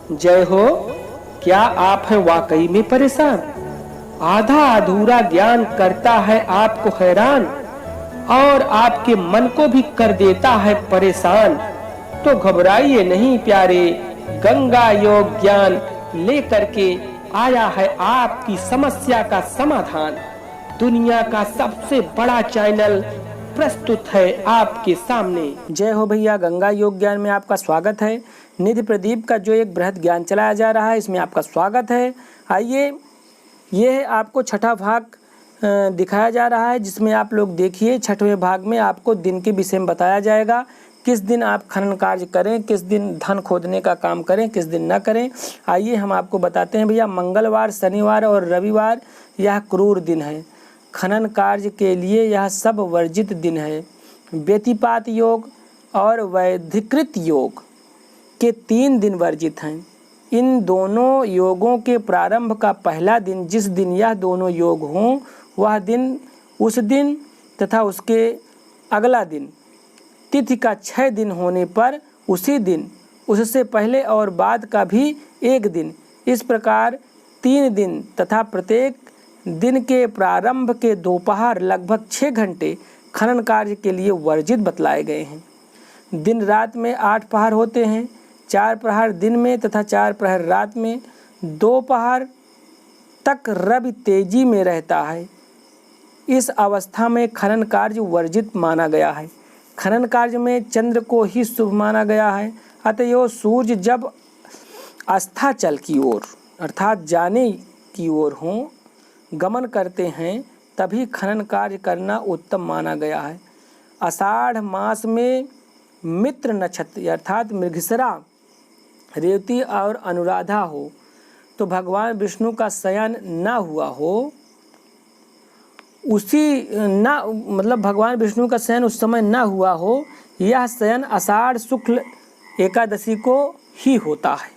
जय हो। क्या आप हैं वाकई में परेशान? आधा अधूरा ज्ञान करता है आपको हैरान और आपके मन को भी कर देता है परेशान। तो घबराइए नहीं प्यारे, गंगा योग ज्ञान लेकर के आया है आपकी समस्या का समाधान। दुनिया का सबसे बड़ा चैनल प्रस्तुत है आपके सामने। जय हो भैया, गंगा योग ज्ञान में आपका स्वागत है। निधि प्रदीप का जो एक बृहद ज्ञान चलाया जा रहा है, इसमें आपका स्वागत है। आइए, ये आपको छठा भाग दिखाया जा रहा है, जिसमें आप लोग देखिए। छठवें भाग में आपको दिन के विषय में बताया जाएगा, किस दिन आप खनन कार्य करें, किस दिन धन खोदने का काम करें, किस दिन न करें। आइए हम आपको बताते हैं भैया। मंगलवार, शनिवार और रविवार यह क्रूर दिन है। खनन कार्य के लिए यह सब वर्जित दिन है। व्यतिपात योग और वैधिकृत योग के 3 दिन वर्जित हैं। इन दोनों योगों के प्रारंभ का पहला दिन, जिस दिन यह दोनों योग हों, वह दिन, उस दिन तथा उसके अगला दिन, तिथि का 6 दिन होने पर उसी दिन, उससे पहले और बाद का भी 1 दिन, इस प्रकार 3 दिन तथा प्रत्येक दिन के प्रारंभ के दोपहर लगभग 6 घंटे खनन कार्य के लिए वर्जित बतलाए गए हैं। दिन रात में 8 पहर होते हैं, 4 प्रहर दिन में तथा 4 प्रहर रात में। दोपहर तक रवि तेजी में रहता है। इस अवस्था में खनन कार्य वर्जित माना गया है। खनन कार्य में चंद्र को ही शुभ माना गया है। अतएव सूर्य जब अस्ताचल की ओर अर्थात जाने की ओर हों, गमन करते हैं, तभी खनन कार्य करना उत्तम माना गया है। आषाढ़ मास में मित्र नक्षत्र अर्थात मृगशिरा, रेवती और अनुराधा हो, तो भगवान विष्णु का शयन न हुआ हो, भगवान विष्णु का शयन उस समय न हुआ हो, यह शयन आषाढ़ शुक्ल एकादशी को ही होता है।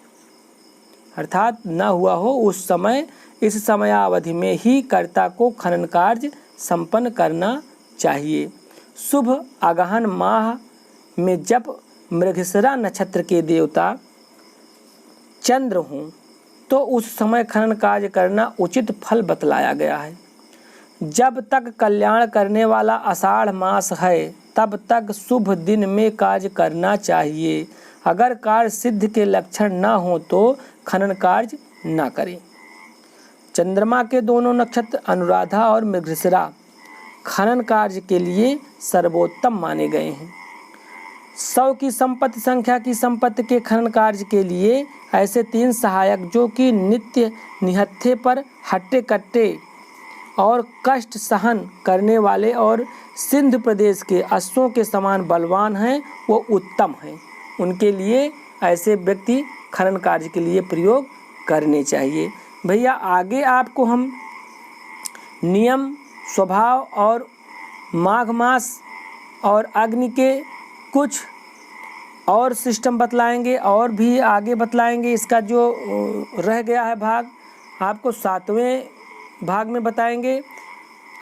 अर्थात न हुआ हो उस समय, इस समयावधि में ही कर्ता को खनन कार्य संपन्न करना चाहिए। शुभ अगहन माह में जब मृगशिरा नक्षत्र के देवता चंद्र हों, तो उस समय खनन कार्य करना उचित फल बतलाया गया है। जब तक कल्याण करने वाला आषाढ़ मास है, तब तक शुभ दिन में कार्य करना चाहिए। अगर कार्य सिद्ध के लक्षण न हो तो खनन कार्य न करें। चंद्रमा के दोनों नक्षत्र अनुराधा और मृगशिरा खनन कार्य के लिए सर्वोत्तम माने गए हैं। 100 की संपत्ति संख्या की संपत्ति के खनन कार्य के लिए ऐसे 3 सहायक, जो कि नित्य निहत्थे पर हट्टे कट्टे और कष्ट सहन करने वाले और सिंध प्रदेश के अश्वों के समान बलवान हैं, वो उत्तम हैं। उनके लिए ऐसे व्यक्ति खनन कार्य के लिए प्रयोग करने चाहिए। भैया आगे आपको हम नियम, स्वभाव और माघ मास और अग्नि के कुछ और सिस्टम बतलाएंगे, और भी आगे बतलाएंगे। इसका जो रह गया है भाग, आपको 7वें भाग में बताएंगे।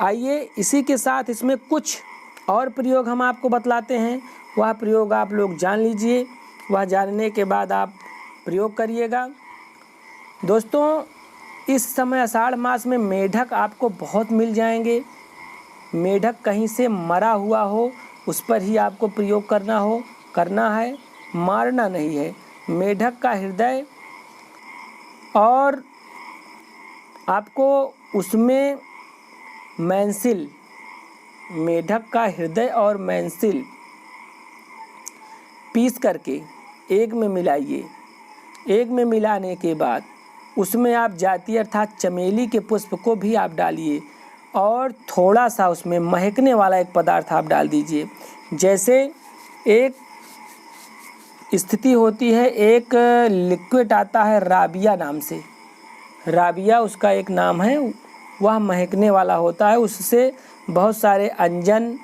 आइए, इसी के साथ इसमें कुछ और प्रयोग हम आपको बतलाते हैं। वह प्रयोग आप लोग जान लीजिए, वह जानने के बाद आप प्रयोग करिएगा। दोस्तों, इस समय आषाढ़ मास में मेढक आपको बहुत मिल जाएंगे। मेढक कहीं से मरा हुआ हो, उस पर ही आपको प्रयोग करना है, मारना नहीं है। मेढक का हृदय और आपको उसमें मैंसिल, मेढक का हृदय और मैंसिल पीस करके एक में मिलाइए। एक में मिलाने के बाद उसमें आप जाति अर्थात चमेली के पुष्प को भी आप डालिए, और थोड़ा सा उसमें महकने वाला एक पदार्थ आप डाल दीजिए। जैसे एक स्थिति होती है, एक लिक्विड आता है राबिया नाम से, राबिया उसका एक नाम है, वह महकने वाला होता है। उससे बहुत सारे अंजन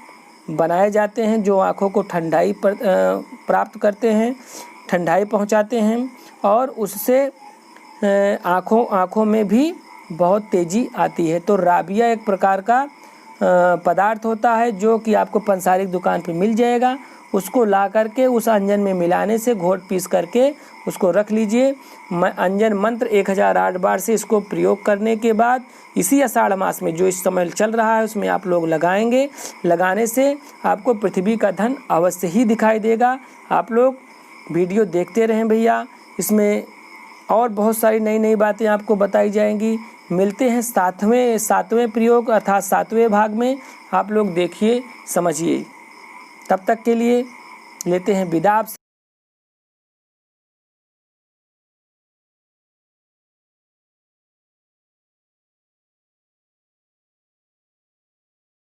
बनाए जाते हैं, जो आँखों को ठंडाई प्राप्त करते हैं, ठंडाई पहुंचाते हैं, और उससे आँखों में भी बहुत तेज़ी आती है। तो राबिया एक प्रकार का पदार्थ होता है, जो कि आपको पंसारिक दुकान पे मिल जाएगा। उसको ला करके उस अंजन में मिलाने से घोट पीस करके उसको रख लीजिए। अंजन मंत्र 1008 बार से इसको प्रयोग करने के बाद इसी आषाढ़ मास में जो इस समय चल रहा है उसमें आप लोग लगाएंगे। लगाने से आपको पृथ्वी का धन अवश्य ही दिखाई देगा। आप लोग वीडियो देखते रहें भैया, इसमें और बहुत सारी नई नई बातें आपको बताई जाएंगी। मिलते हैं सातवें प्रयोग अर्थात 7वें भाग में। आप लोग देखिए, समझिए। तब तक के लिए लेते हैं विदा।